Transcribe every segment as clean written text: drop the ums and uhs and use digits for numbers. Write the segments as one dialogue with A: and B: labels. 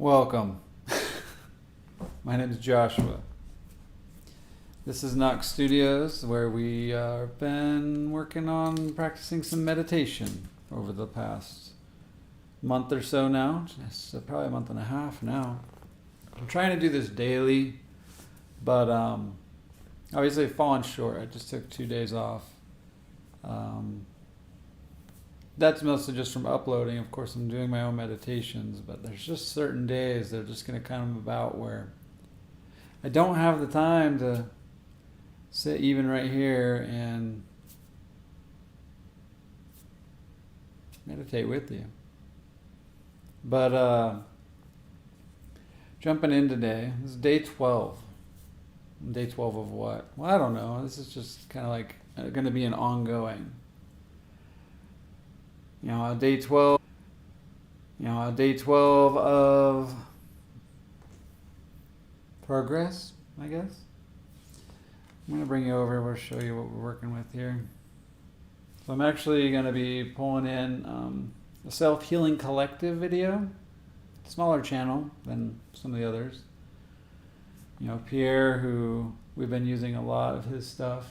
A: Welcome. My name is Joshua. This is Knox Studios, where we have been working on practicing some meditation over the past month or so now. It's probably a month and a half now. I'm trying to do this daily, but obviously I've fallen short. I just took 2 days off. That's mostly just from uploading. Of course, I'm doing my own meditations, but there's just certain days that are just going to come about where I don't have the time to sit even right here and meditate with you. But jumping in today, this is day 12. Day 12 of what? Well, I don't know. This is just kind of like going to be an ongoing. Day 12 of progress, I guess. I'm going to bring you over. We'll show you what we're working with here. So I'm actually going to be pulling in a self-healing collective video. Smaller channel than some of the others. Pierre, who we've been using a lot of his stuff.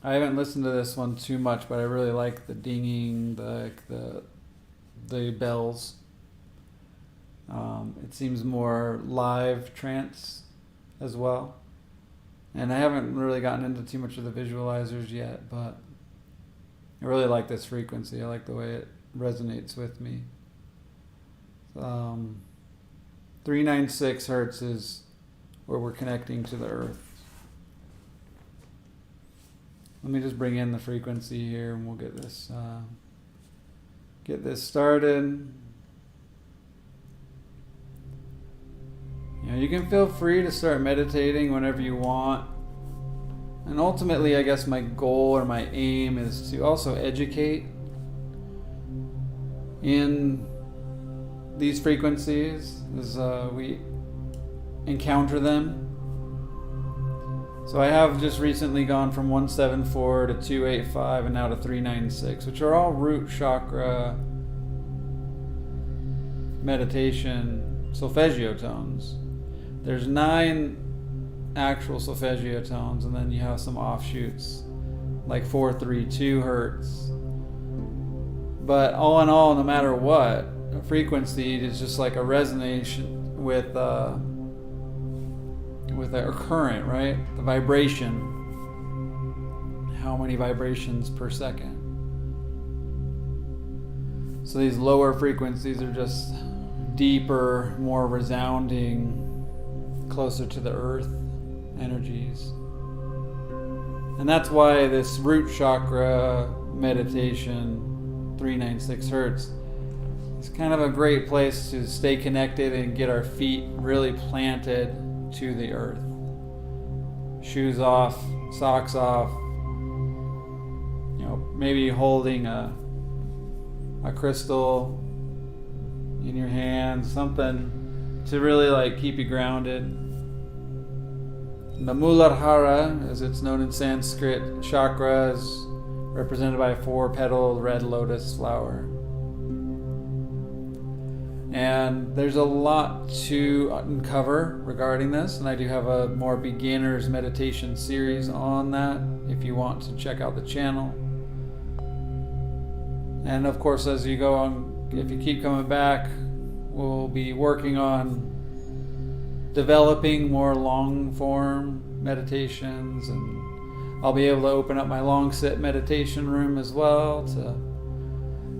A: I haven't listened to this one too much, but I really like the dinging, the bells. It seems more live trance as well. And I haven't really gotten into too much of the visualizers yet, but I really like this frequency. I like the way it resonates with me. 396 hertz is where we're connecting to the earth. Let me just bring in the frequency here, and we'll get this started. You can feel free to start meditating whenever you want. And ultimately, I guess my goal or my aim is to also educate in these frequencies as we encounter them. So I have just recently gone from 174 to 285 and now to 396, which are all root chakra meditation solfeggio tones. There's 9 actual solfeggio tones, and then you have some offshoots like 432 hertz. But all in all, no matter what, a frequency is just like a resonance with a current, right? The vibration. How many vibrations per second? So these lower frequencies are just deeper, more resounding, closer to the earth energies. And that's why this root chakra meditation, 396 hertz, is kind of a great place to stay connected and get our feet really planted to the earth. Shoes off, socks off, maybe holding a crystal in your hand, something to really keep you grounded. The Muladhara, as it's known in Sanskrit, chakra is represented by a 4-petaled red lotus flower. And there's a lot to uncover regarding this, and I do have a more beginner's meditation series on that if you want to check out the channel. And of course, as you go on, if you keep coming back, we'll be working on developing more long form meditations, and I'll be able to open up my long sit meditation room as well to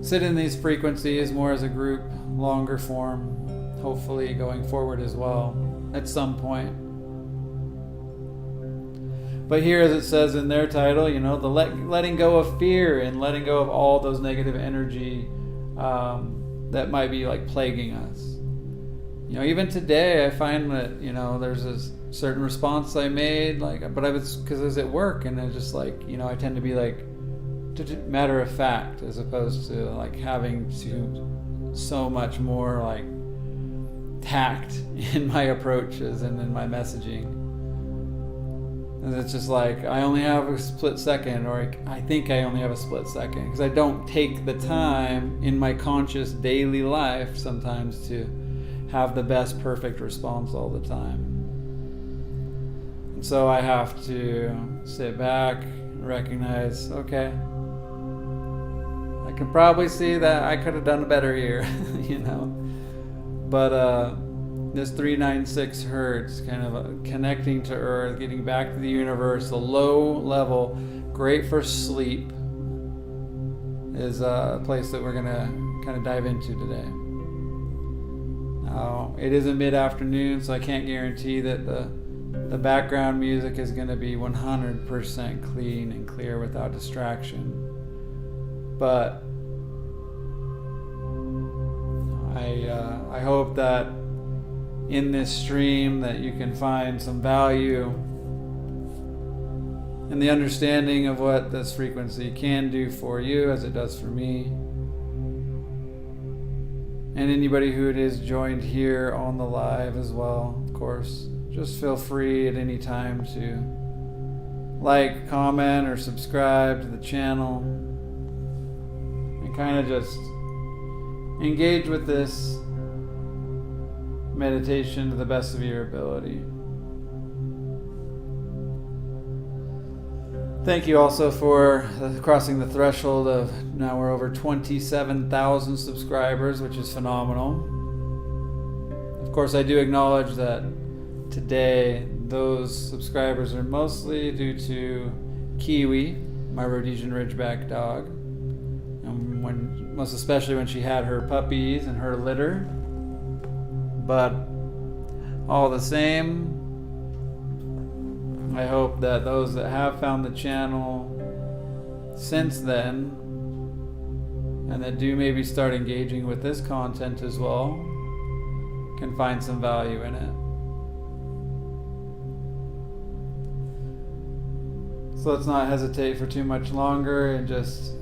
A: sit in these frequencies more as a group, longer form, hopefully going forward as well at some point. But here, as it says in their title, the letting go of fear and letting go of all those negative energy that might be plaguing us. Even today, I find that there's a certain response I made, but I was because I was at work, and I just I tend to be matter of fact as opposed to having to so much more tact in my approaches and in my messaging. And it's just like, I only have a split second, or I think I only have a split second, because I don't take the time in my conscious daily life sometimes to have the best perfect response all the time. And so I have to sit back and recognize, okay, I can probably see that I could have done better here, you know. But this 396 hertz, kind of connecting to Earth, getting back to the universe, the low level, great for sleep, is a place that we're going to kind of dive into today. Now, it is a mid-afternoon, so I can't guarantee that the background music is going to be 100% clean and clear without distraction. But I hope that in this stream that you can find some value in the understanding of what this frequency can do for you as it does for me. And anybody who it is joined here on the live as well, of course, just feel free at any time to like, comment, or subscribe to the channel and kind of just engage with this meditation to the best of your ability. Thank you also for crossing the threshold of, now we're over 27,000 subscribers, which is phenomenal. Of course, I do acknowledge that today those subscribers are mostly due to Kiwi, my Rhodesian Ridgeback dog, and most especially when she had her puppies and her litter. But all the same, I hope that those that have found the channel since then, and that do maybe start engaging with this content as well, can find some value in it. So let's not hesitate for too much longer and just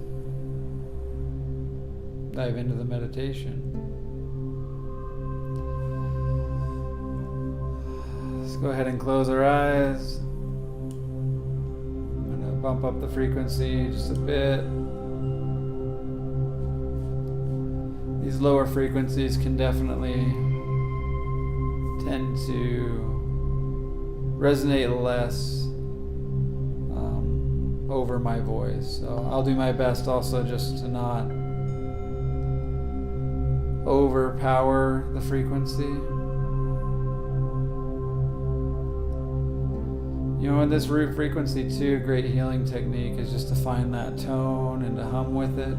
A: dive into the meditation. Let's go ahead and close our eyes. I'm going to bump up the frequency just a bit. These lower frequencies can definitely tend to resonate less over my voice. So I'll do my best also just to not overpower the frequency. You know, in this root frequency too, a great healing technique is just to find that tone and to hum with it.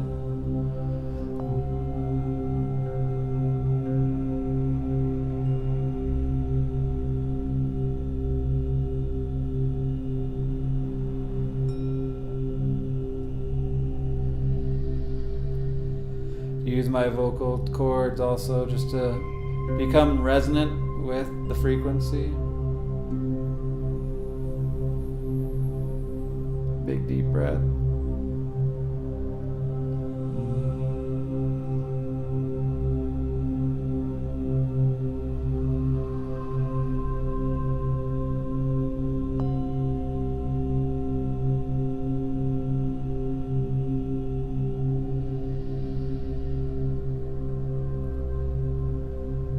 A: Use my vocal cords also just to become resonant with the frequency. Big deep breath.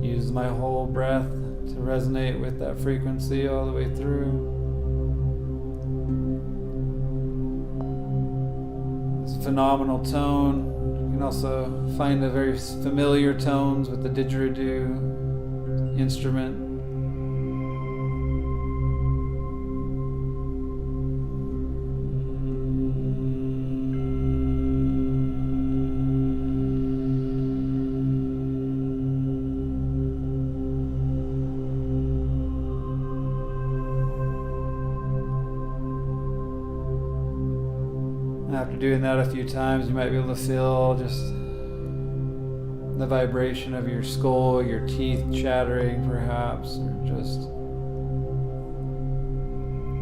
A: Use my whole breath to resonate with that frequency all the way through. It's a phenomenal tone. You can also find the very familiar tones with the didgeridoo instrument. After doing that a few times, you might be able to feel just the vibration of your skull, your teeth chattering perhaps, or just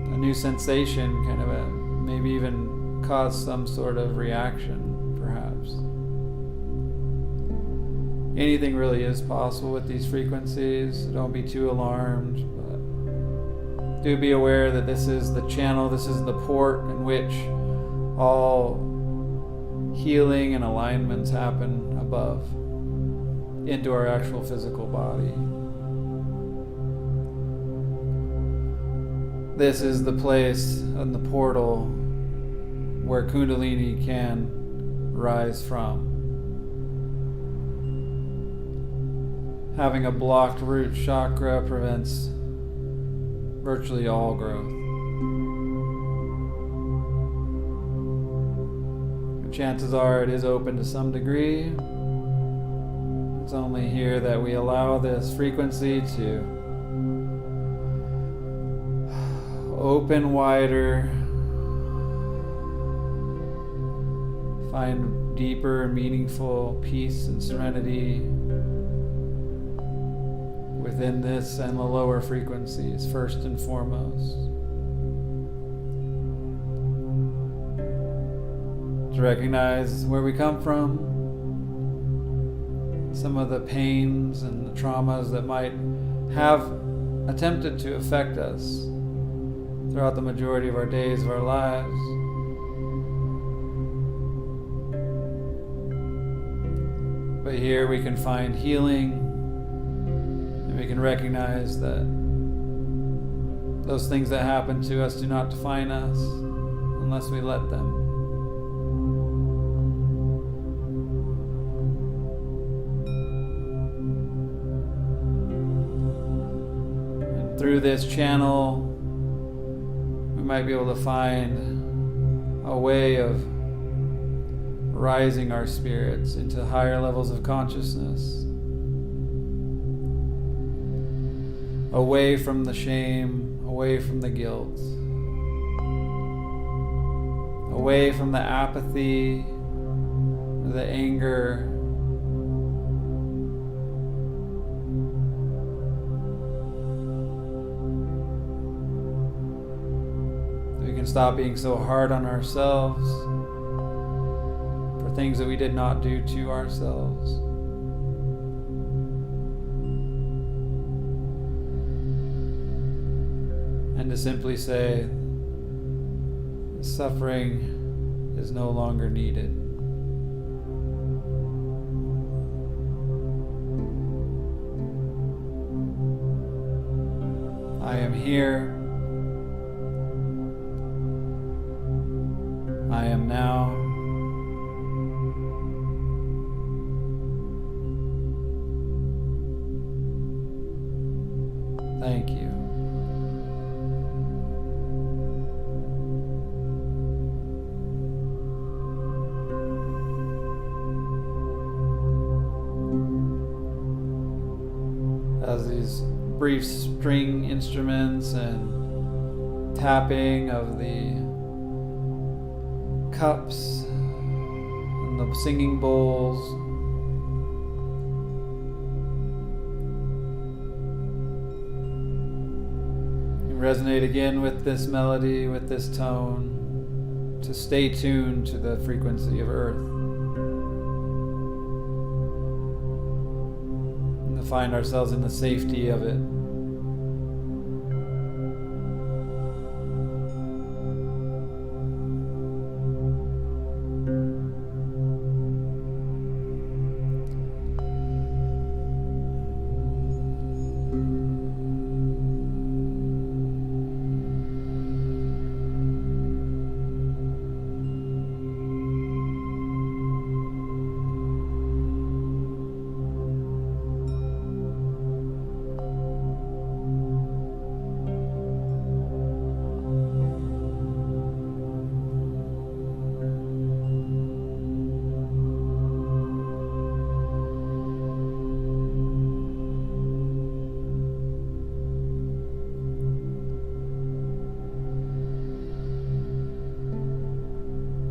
A: a new sensation, kind of maybe even cause some sort of reaction perhaps. Anything really is possible with these frequencies, so don't be too alarmed. But Do be aware that this is the channel, this is the port in which all healing and alignments happen above into our actual physical body. This is the place and the portal where Kundalini can rise from. Having a blocked root chakra prevents virtually all growth. Chances are it is open to some degree. It's only here that we allow this frequency to open wider, find deeper, meaningful peace and serenity within this and the lower frequencies, first and foremost. To recognize where we come from, some of the pains and the traumas that might have attempted to affect us throughout the majority of our days of our lives. But here we can find healing, and we can recognize that those things that happen to us do not define us unless we let them. And through this channel, we might be able to find a way of rising our spirits into higher levels of consciousness, away from the shame, away from the guilt, away from the apathy, the anger, we can stop being so hard on ourselves for things that we did not do to ourselves. And to simply say, suffering is no longer needed. I am here. I am now. Thank you. As these brief string instruments and tapping of the cups and the singing bowls resonate again with this melody, with this tone, to stay tuned to the frequency of earth, and to find ourselves in the safety of it.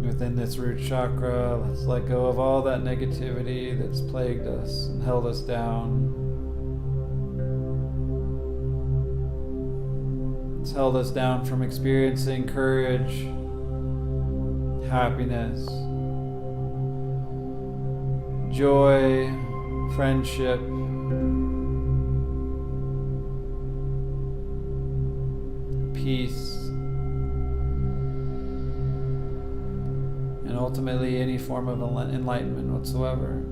A: Within this root chakra, let's let go of all that negativity that's plagued us and held us down. It's held us down from experiencing courage, happiness, joy, friendship, peace, and ultimately any form of enlightenment whatsoever.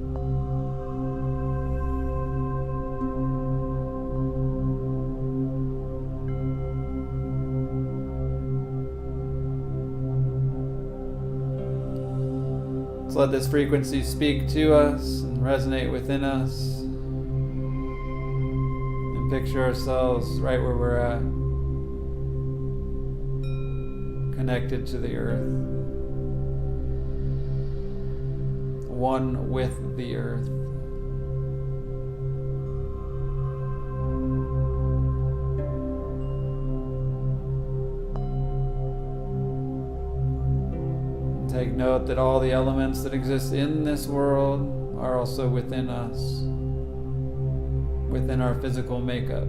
A: So let this frequency speak to us and resonate within us. And picture ourselves right where we're at, connected to the earth, one with the earth. Take note that all the elements that exist in this world are also within us, within our physical makeup.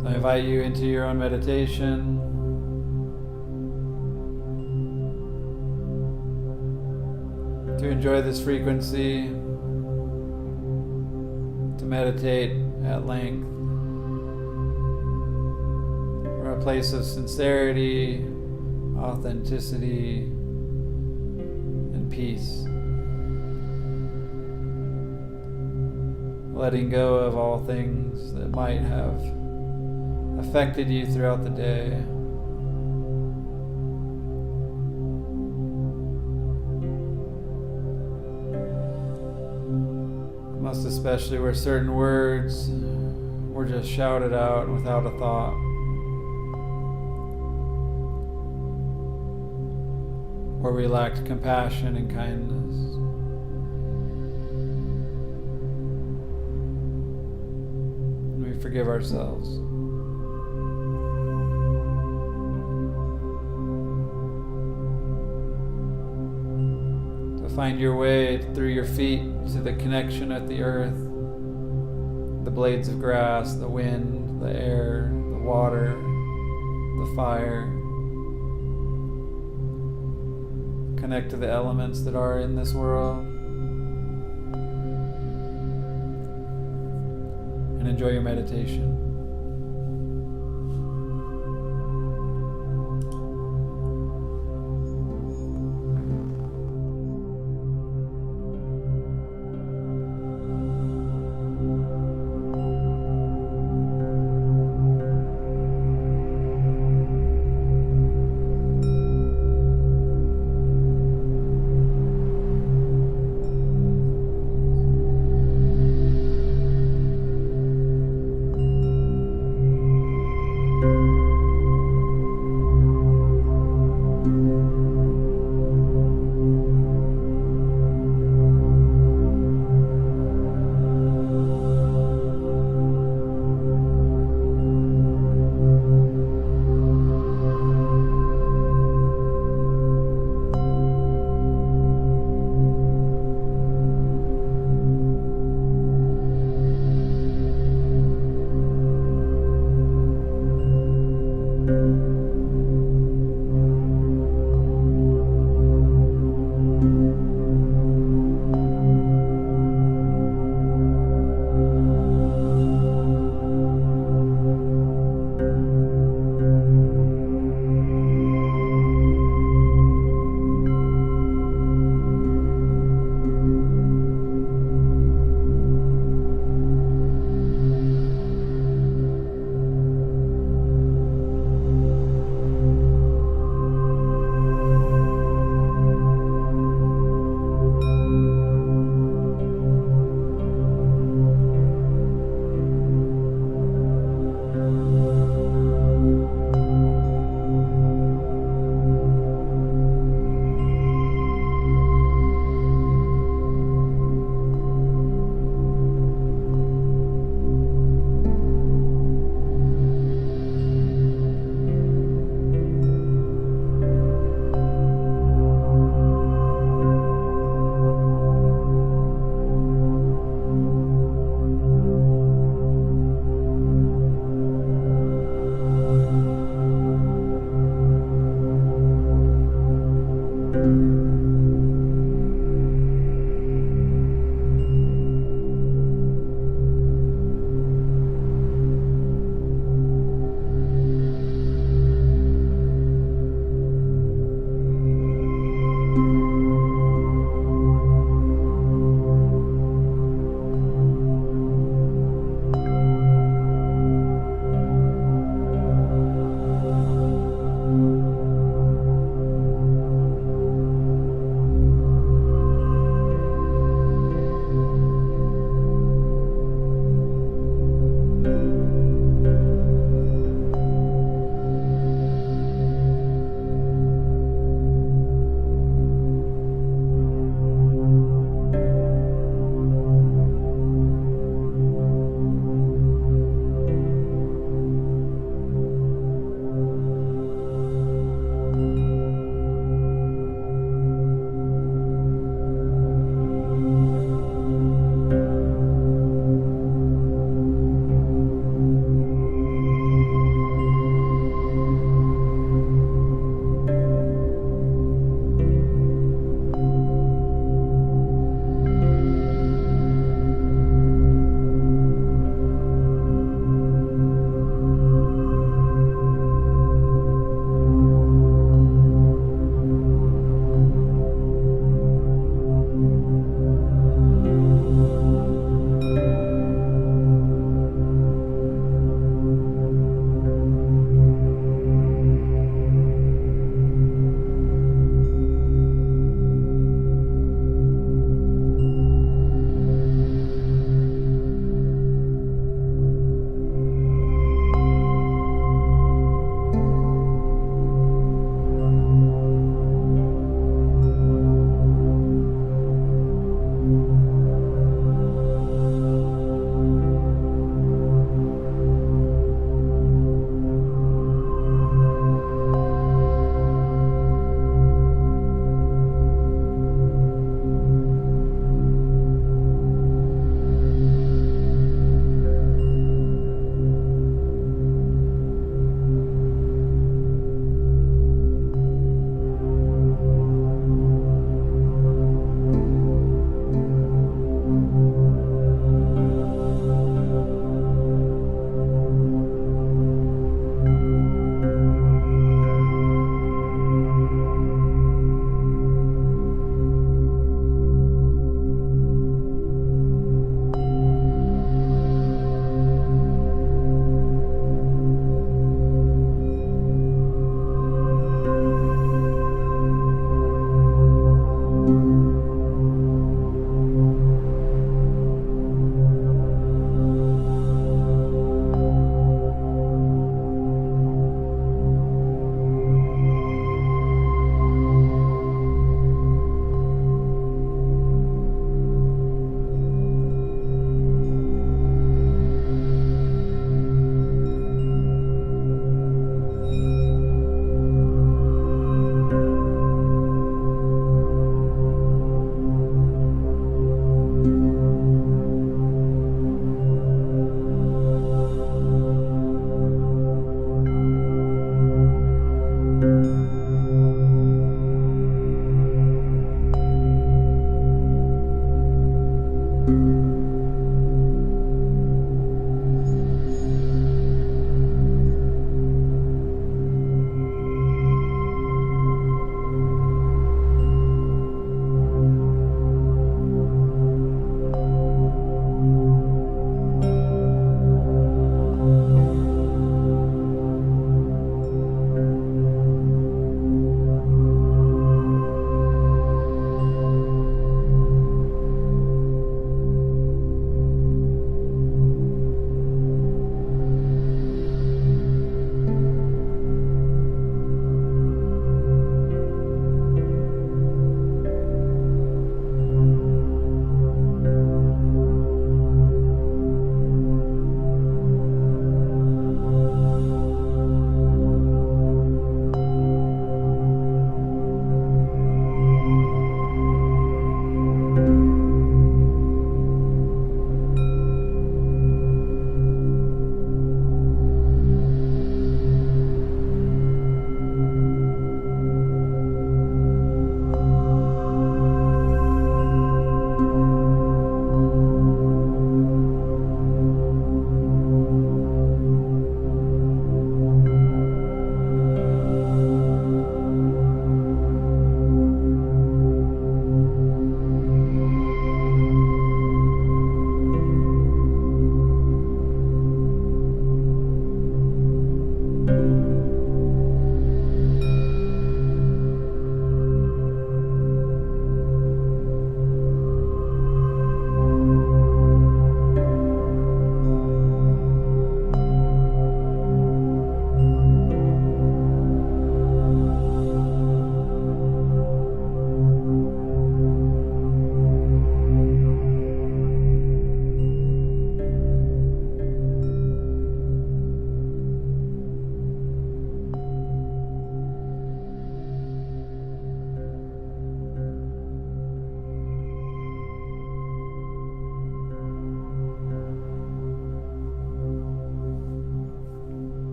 A: So I invite you into your own meditation. To enjoy this frequency, to meditate at length, from a place of sincerity, authenticity, and peace. Letting go of all things that might have affected you throughout the day. Most especially where certain words were just shouted out without a thought. Where we lacked compassion and kindness. And we forgive ourselves. Find your way through your feet to the connection at the earth, the blades of grass, the wind, the air, the water, the fire. Connect to the elements that are in this world. And enjoy your meditation.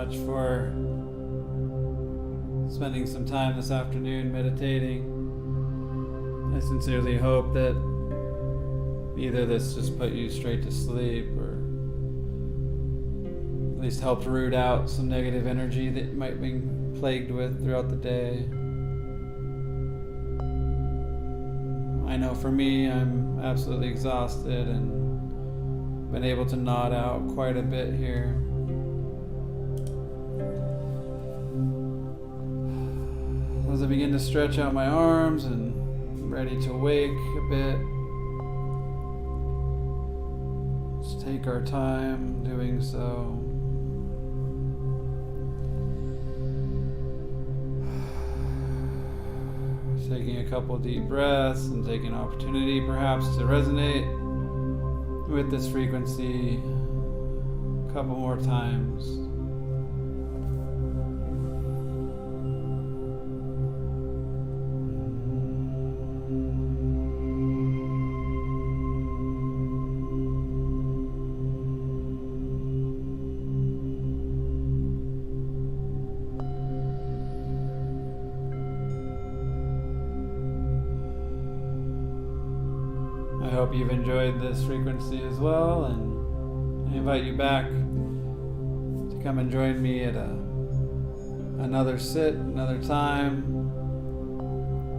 A: much for spending some time this afternoon meditating. I sincerely hope that either this just put you straight to sleep or at least helped root out some negative energy that you might be plagued with throughout the day. I know for me, I'm absolutely exhausted and been able to nod out quite a bit here. As I begin to stretch out my arms and ready to wake a bit, let's take our time doing so. Taking a couple deep breaths and taking an opportunity perhaps to resonate with this frequency a couple more times. I hope you've enjoyed this frequency as well, and I invite you back to come and join me at another sit, another time.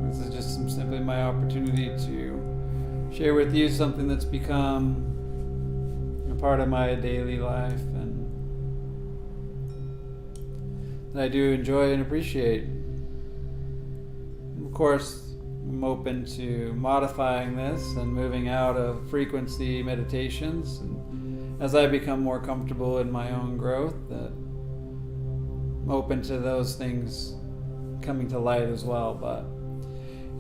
A: This is just simply my opportunity to share with you something that's become a part of my daily life and that I do enjoy and appreciate. Of course, I'm open to modifying this and moving out of frequency meditations, and as I become more comfortable in my own growth, that I'm open to those things coming to light as well. But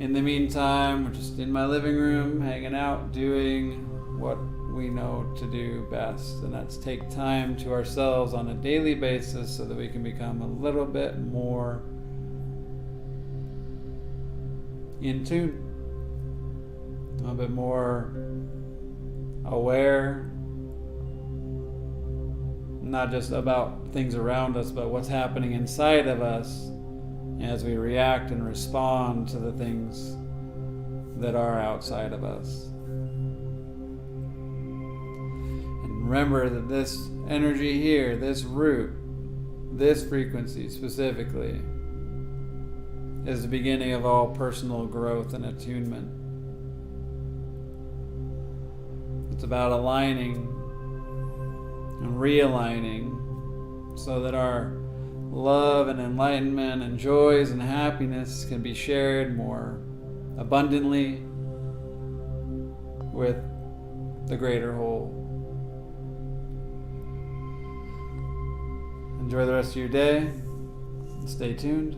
A: in the meantime, we're just in my living room, hanging out, doing what we know to do best, and that's take time to ourselves on a daily basis so that we can become a little bit more in tune, a little bit more aware, not just about things around us, but what's happening inside of us as we react and respond to the things that are outside of us. And remember that this energy here, this root, this frequency specifically, is the beginning of all personal growth and attunement. It's about aligning and realigning so that our love and enlightenment and joys and happiness can be shared more abundantly with the greater whole. Enjoy the rest of your day. Stay tuned.